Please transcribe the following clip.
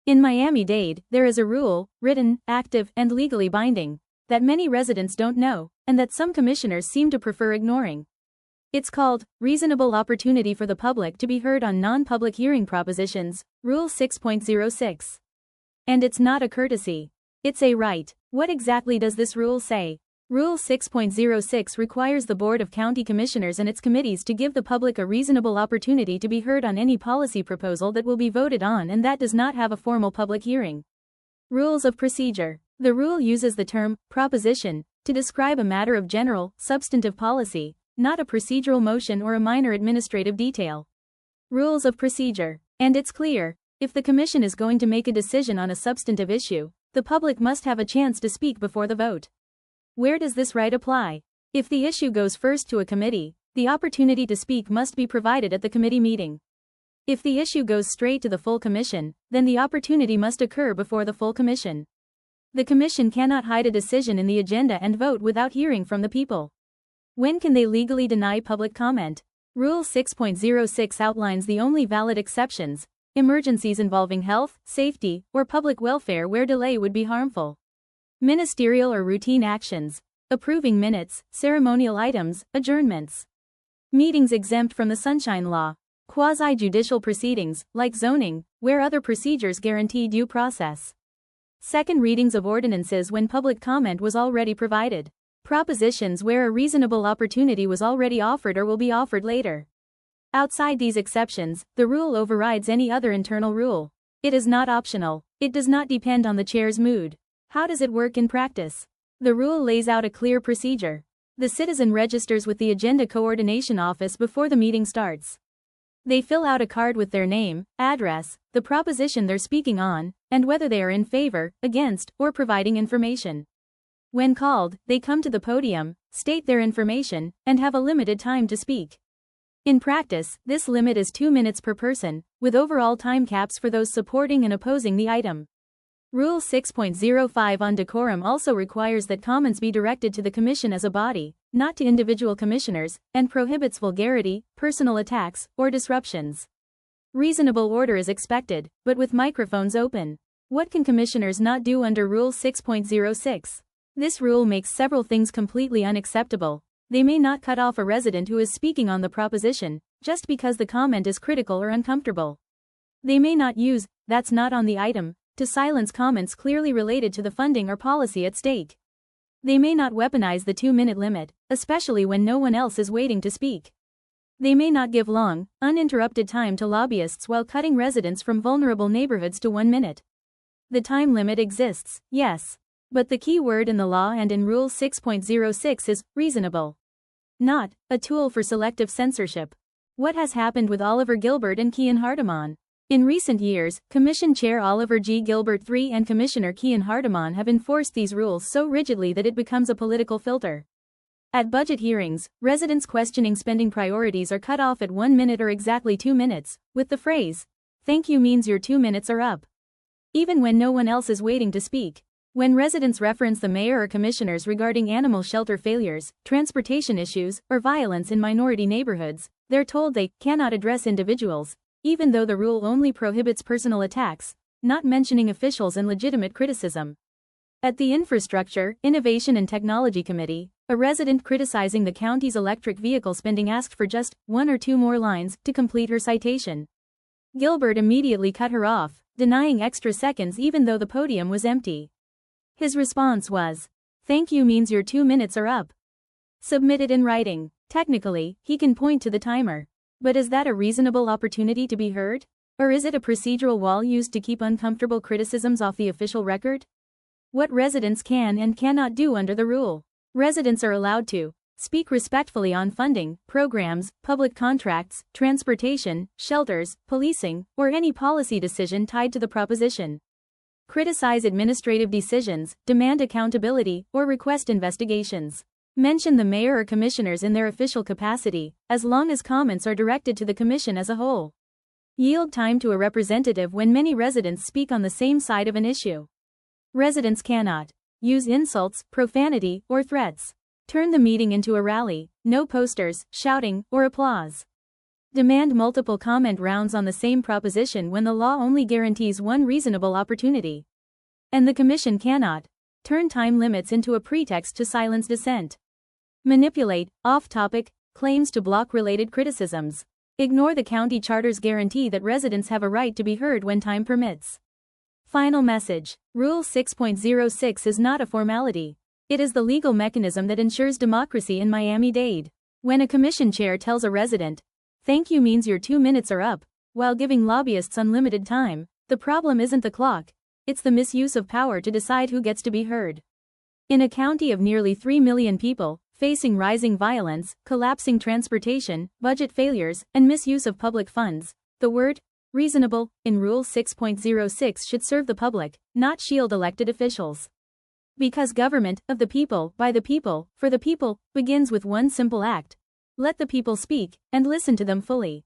In Miami-Dade, there is a rule, written, active, and legally binding, that many residents don't know, and that some commissioners seem to prefer ignoring. It's called, Reasonable Opportunity for the Public to be Heard on Non-Public Hearing Propositions, Rule 6.06. And it's not a courtesy. It's a right. What exactly does this rule say? Rule 6.06 requires the Board of County Commissioners and its committees to give the public a reasonable opportunity to be heard on any policy proposal that will be voted on and that does not have a formal public hearing. Rules of Procedure. The rule uses the term, proposition, to describe a matter of general, substantive policy, not a procedural motion or a minor administrative detail. Rules of Procedure. And it's clear, if the Commission is going to make a decision on a substantive issue, the public must have a chance to speak before the vote. Where does this right apply? If the issue goes first to a committee, the opportunity to speak must be provided at the committee meeting. If the issue goes straight to the full commission, then the opportunity must occur before the full commission. The commission cannot hide a decision in the agenda and vote without hearing from the people. When can they legally deny public comment? Rule 6.06 outlines the only valid exceptions: emergencies involving health, safety, or public welfare where delay would be harmful. Ministerial or routine actions, approving minutes, ceremonial items, adjournments. Meetings exempt from the Sunshine Law. Quasi-judicial proceedings, like zoning, where other procedures guarantee due process. Second readings of ordinances when public comment was already provided. Propositions where a reasonable opportunity was already offered or will be offered later. Outside these exceptions, the rule overrides any other internal rule. It is not optional. It does not depend on the chair's mood. How does it work in practice? The rule lays out a clear procedure. The citizen registers with the Agenda Coordination Office before the meeting starts. They fill out a card with their name, address, the proposition they're speaking on, and whether they are in favor, against, or providing information. When called, they come to the podium, state their information, and have a limited time to speak. In practice, this limit is 2 minutes per person, with overall time caps for those supporting and opposing the item. Rule 6.05 on decorum also requires that comments be directed to the Commission as a body, not to individual commissioners, and prohibits vulgarity, personal attacks, or disruptions. Reasonable order is expected, but with microphones open. What can commissioners not do under Rule 6.06? This rule makes several things completely unacceptable. They may not cut off a resident who is speaking on the proposition, just because the comment is critical or uncomfortable. They may not use, "that's not on the item," to silence comments clearly related to the funding or policy at stake. They may not weaponize the 2-minute limit, especially when no one else is waiting to speak. They may not give long, uninterrupted time to lobbyists while cutting residents from vulnerable neighborhoods to 1 minute. The time limit exists, yes. But the key word in the law and in Rule 6.06 is reasonable. Not a tool for selective censorship. What has happened with Oliver Gilbert and Kian Hardeman? In recent years, Commission Chair Oliver G. Gilbert III and Commissioner Kian Hardeman have enforced these rules so rigidly that it becomes a political filter. At budget hearings, residents questioning spending priorities are cut off at 1 minute or exactly 2 minutes, with the phrase, "Thank you means your 2 minutes are up." Even when no one else is waiting to speak. When residents reference the mayor or commissioners regarding animal shelter failures, transportation issues, or violence in minority neighborhoods, they're told they cannot address individuals, even though the rule only prohibits personal attacks, not mentioning officials and legitimate criticism. At the Infrastructure, Innovation and Technology Committee, a resident criticizing the county's electric vehicle spending asked for just 1 or 2 more lines to complete her citation. Gilbert immediately cut her off, denying extra seconds even though the podium was empty. His response was, "Thank you means your 2 minutes are up." Submitted in writing. Technically, he can point to the timer. But is that a reasonable opportunity to be heard? Or is it a procedural wall used to keep uncomfortable criticisms off the official record? What residents can and cannot do under the rule. Residents are allowed to speak respectfully on funding, programs, public contracts, transportation, shelters, policing, or any policy decision tied to the proposition. Criticize administrative decisions, demand accountability, or request investigations. Mention the mayor or commissioners in their official capacity, as long as comments are directed to the commission as a whole. Yield time to a representative when many residents speak on the same side of an issue. Residents cannot use insults, profanity, or threats. Turn the meeting into a rally. No posters, shouting, or applause. Demand multiple comment rounds on the same proposition when the law only guarantees one reasonable opportunity. And the Commission cannot turn time limits into a pretext to silence dissent. Manipulate off-topic claims to block related criticisms. Ignore the county charter's guarantee that residents have a right to be heard when time permits. Final message. Rule 6.06 is not a formality. It is the legal mechanism that ensures democracy in Miami-Dade. When a commission chair tells a resident, "Thank you means your 2 minutes are up," while giving lobbyists unlimited time, the problem isn't the clock, it's the misuse of power to decide who gets to be heard. In a county of nearly 3 million people, facing rising violence, collapsing transportation, budget failures, and misuse of public funds, the word reasonable in Rule 6.06 should serve the public, not shield elected officials. Because government, of the people, by the people, for the people, begins with one simple act. Let the people speak, and listen to them fully.